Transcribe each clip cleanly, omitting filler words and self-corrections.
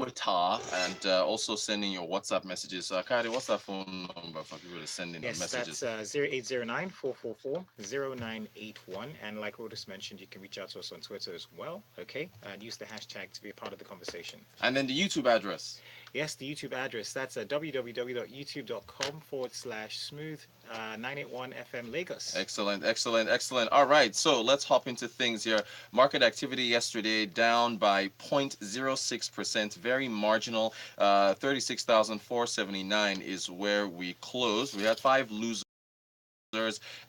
Twitter, and also sending your WhatsApp messages. Kayode, what's that phone number for people to send in Yes, messages? that's 0809 And like Rotus mentioned, you can reach out to us on Twitter as well, okay? And use the hashtag to be a part of the conversation. And then the YouTube address. Yes, the YouTube address, that's www.youtube.com/smooth 981 FM Lagos. Excellent, excellent, excellent. All right, so let's hop into things here. Market activity yesterday down by 0.06%, very marginal. 36,479 is where we closed. We had five losers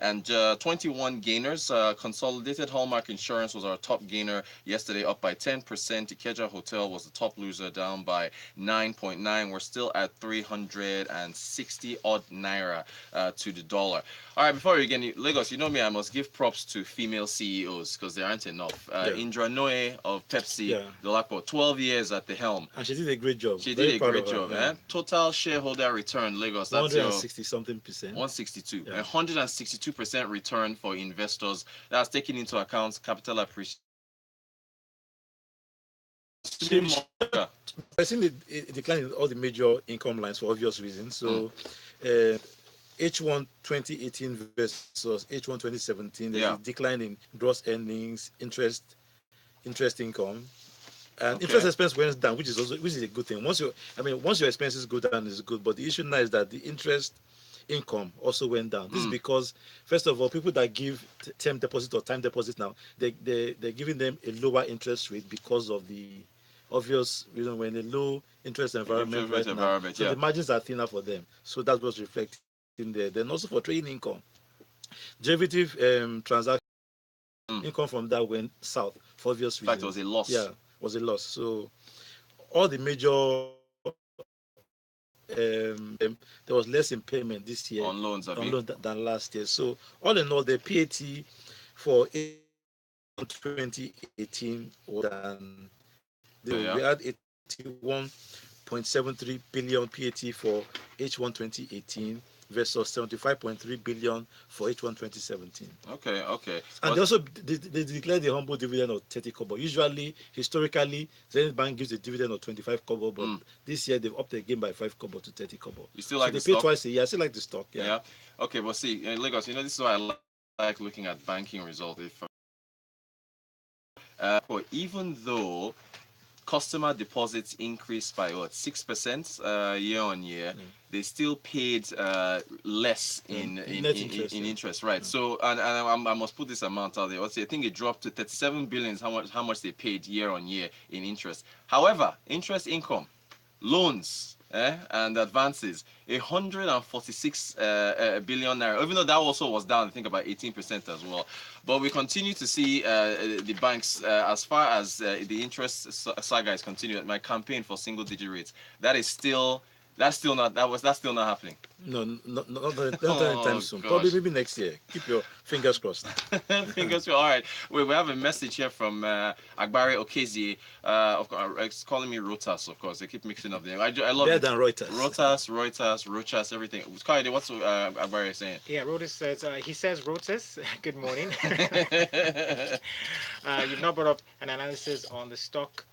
and 21 gainers. Consolidated Hallmark Insurance was our top gainer yesterday, up by 10%. Ikeja Hotel was the top loser, down by 9.9. We're still at 360 odd naira to the dollar. All right, before we get into Lagos, you know me, I must give props to female CEOs because there aren't enough. Indra Noe of Pepsi, Dolapo, 12 years at the helm. And she did a great job. She Very did a proud great of her, job. Total shareholder return, Lagos, that's your 160 something percent. 162. 162% return for investors. That's taking into account capital appreciation. I think it declined in all the major income lines for obvious reasons. So, H1 2018 versus H1 2017, there's a decline in gross earnings, interest income, and interest expense went down, which is a good thing. Once your expenses go down, is good. But the issue now is that the interest income also went down. This is because, first of all, people that give term deposit or time deposit now, they're giving them a lower interest rate because of the obvious, we're in a low interest environment now. So the margins are thinner for them. So that was reflecting there. Then also for trading income, derivative transaction income from that went south for obvious reasons. In fact, it was a loss. Yeah, was a loss. So all the major there was less impairment this year on loans than last year. So all in all, the PAT for 2018 was than we had 81.73 billion PAT for H1 2018 versus 75.3 billion for H1 2017. Okay. And they declared the humble dividend of 30 kobo. Usually, historically, Zenith Bank gives a dividend of 25 kobo, but this year they've upped again by 5 kobo to 30 kobo. You still like the stock? They pay twice a year. I still like the stock. Yeah. Okay, but see, in Lagos, this is why I like looking at banking results. Even though customer deposits increased by 6% year on year, they still paid less in interest, right? So and I must put this amount out there. I think it dropped to 37 billion. How much they paid year on year in interest. However, interest income, loans, and advances, 146 billion naira. Even though that also was down, I think about 18% as well. But we continue to see the banks, as far as the interest saga is continued. My campaign for single-digit rates, that's still not happening. No, not anytime soon. Gosh. Probably maybe next year. Keep your fingers crossed. Fingers crossed. All right. We have a message here from Agbare Okezi. It's calling me Rotus, of course. They keep mixing up them. I love Better it. than Reuters. Rotus, everything. Kayode, what's Agbare saying? Yeah, Rotus says, he says, Rotus, good morning. You've not brought up an analysis on the stocks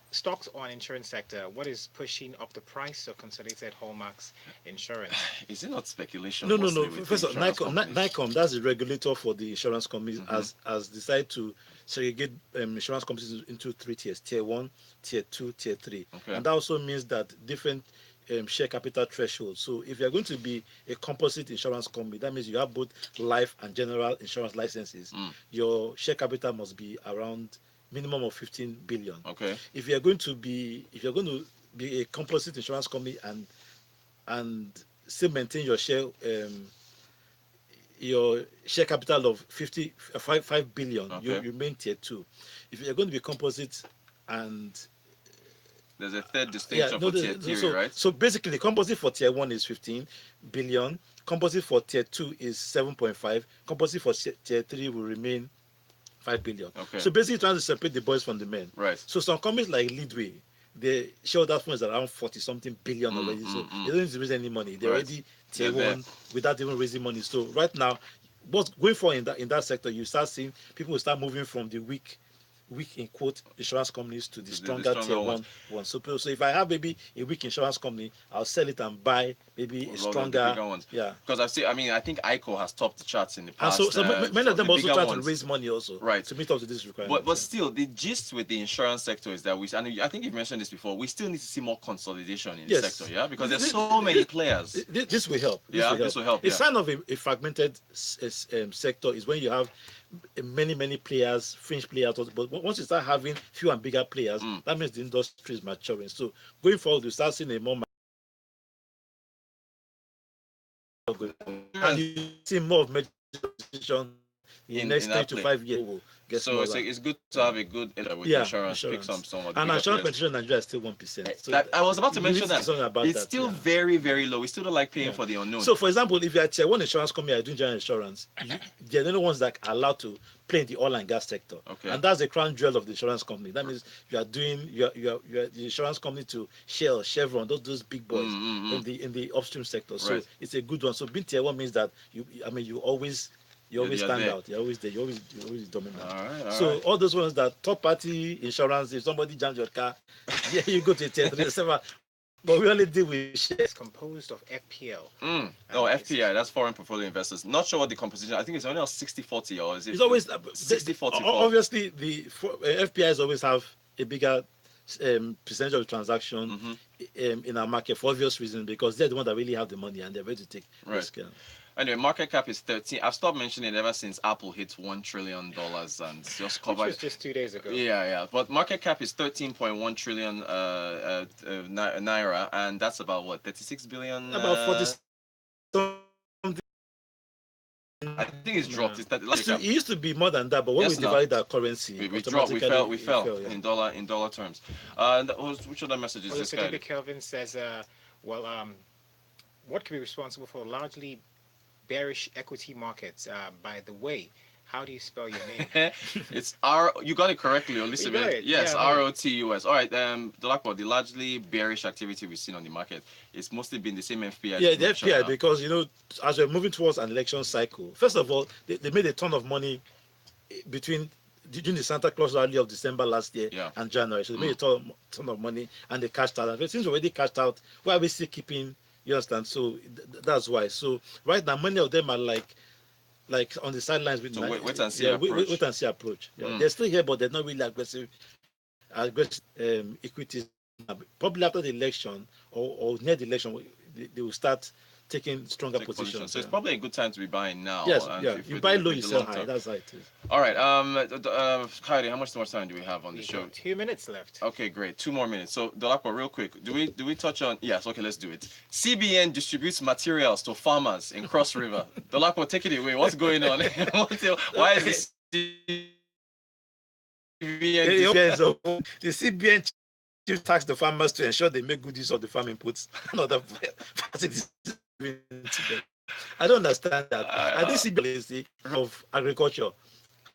on insurance sector. What is pushing up the price of consolidated Hallmark's insurance? Is it not speculation? No. First of all, NICOM, that's the regulator for the insurance companies, has decided to segregate insurance companies into 3 tiers: tier 1, tier 2, tier 3. And that also means that different share capital thresholds. So if you're going to be a composite insurance company, that means you have both life and general insurance licenses. Your share capital must be around minimum of 15 billion. If you're going to be a composite insurance company and still maintain your share capital of 5 billion, you remain tier 2. If you're going to be composite and there's a third distinction for tier 3, right? So basically, composite for tier 1 is 15 billion. Composite for tier 2 is 7.5. Composite for tier 3 will remain 5 billion. So basically trying to separate the boys from the men. Right. So some companies like Leadway, the shareholder fund is around 40-something billion already. So they don't need to raise any money. They're already tier 1 without even raising money. So right now, what's going for in that sector, you start seeing people will start moving from the weak weak in quote insurance companies to the The stronger stronger tier ones. one. So if I have maybe a weak insurance company, I'll sell it and buy maybe a The stronger, bigger ones. yeah. Because I think ICO has topped the charts in the And past. so many of them the also bigger try ones. to raise money also, Right. to meet up to this requirement. But still, the gist with the insurance sector is that I think you've mentioned this before, we still need to see more consolidation in the sector, yeah? Because there's so many players. This will help. This will help. A sign of a fragmented sector is when you have many players, fringe players. But once you start having fewer and bigger players, that means the industry is maturing. So going forward, we start seeing a more and you see more of major decisions in the next 3 to 5 years. So it's good to have a good with insurance. Pick some of the and insurance players. penetration in Nigeria is still 1%. So I was about to mention that. It's still yeah. very low. We still don't like paying for the unknown. So, for example, if you're a tier one insurance company, you're doing general insurance, they're the only ones that are allowed to play in the oil and gas sector. Okay. And that's the crown jewel of the insurance company. That means you're the insurance company to Shell, Chevron, those big boys in the upstream sector. So it's a good one. So being tier one means that you always stand out. You're always there. You're always dominant. All right. All those ones that third party insurance, if somebody jams your car, yeah, you go to a tier three, but we only deal with shares. It's composed of FPL. FPI, that's foreign portfolio investors. Not sure what the composition. I think it's only 60-40, or is it? It's always 60-40. Obviously, the FPIs always have a bigger percentage of transaction in our market for obvious reasons, because they're the ones that really have the money and they're ready to take risk. Yeah. Anyway, market cap is 13. I've stopped mentioning it ever since Apple hit $1 trillion and just covered. Which was just 2 days ago. Yeah. But market cap is 13.1 trillion naira, and that's about what, 36 billion? About 40 something. I think it's dropped. It used to be more than that, but when we divided our currency, we dropped. We fell yeah. in dollar terms. Which other message is this guy? David Kelvin says, what could be responsible for largely bearish equity markets? By the way, how do you spell your name? It's you got it correctly, Elizabeth. Yes, Rotus. All right, Dolapo, the largely bearish activity we've seen on the market, it's mostly been the same FPI. Yeah, the FPI, because as we're moving towards an election cycle, first of all, they made a ton of money during the Santa Claus rally of December last year and January. So they made a ton of money and they cashed out. And since we already cashed out, why are we still keeping? You understand? So that's why. So right now, many of them are like on the sidelines with wait and see approach. Wait and see approach. Yeah. They're still here, but they're not really aggressive equities. Probably after the election or near the election, they will start taking stronger positions. So it's probably a good time to be buying now. Yes, you buy low, you sell high. That's how it is. All right, Kayode, how much more time do we have on the show? 2 minutes left. Okay, great. 2 more minutes. So, Dolapo, real quick, do we touch on? Yes, okay, let's do it. CBN distributes materials to farmers in Cross River. Dolapo, take it away. What's going on? Why is this CBN? So the CBN tax the farmers to ensure they make good use of the farm inputs and other facilities. I don't understand that. I think CBN of agriculture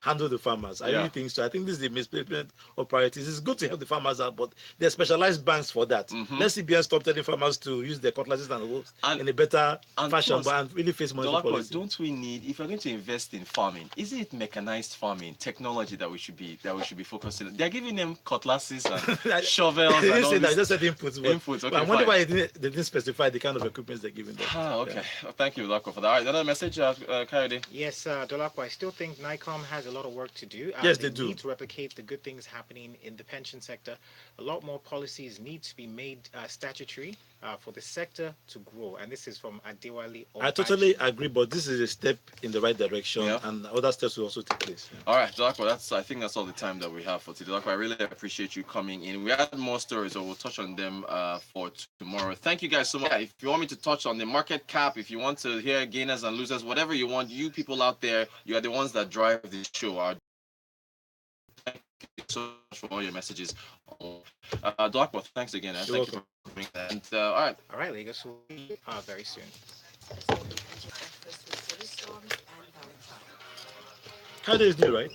handle the farmers. I really think so. I think this is the misplacement of priorities. It's good to help the farmers out, but there are specialized banks for that. Let CBN stop telling farmers to use their cutlasses and hooves in a better fashion, and really face monetary policy. Don't we need, if we're going to invest in farming, isn't it mechanized farming technology that we should be focusing on? They're giving them cutlasses and shovels. They say that, just said inputs. Inputs. Okay, but I wonder why they didn't specify the kind of equipment they're giving them. Okay. Well, thank you, Dolapo, for that. All right, another message, Kayode. Yes, Dolapo, I still think NICOM has a lot of work to do. Yes, they do. Need to replicate the good things happening in the pension sector. A lot more policies need to be made statutory for the sector to grow. And this is from Adewale. I totally agree, but this is a step in the right direction, and other steps will also take place. All right, Dolapo, I think that's all the time that we have for today. Dolapo, I really appreciate you coming in. We had more stories, so we'll touch on them for tomorrow. Thank you guys so much. If you want me to touch on the market cap, if you want to hear gainers and losers, whatever you want, you people out there, you are the ones that drive the show. Thank you so much for all your messages. Dolapo, thanks again. Thank you for coming. And all right, Lagos will be very soon. Kayode is new, right?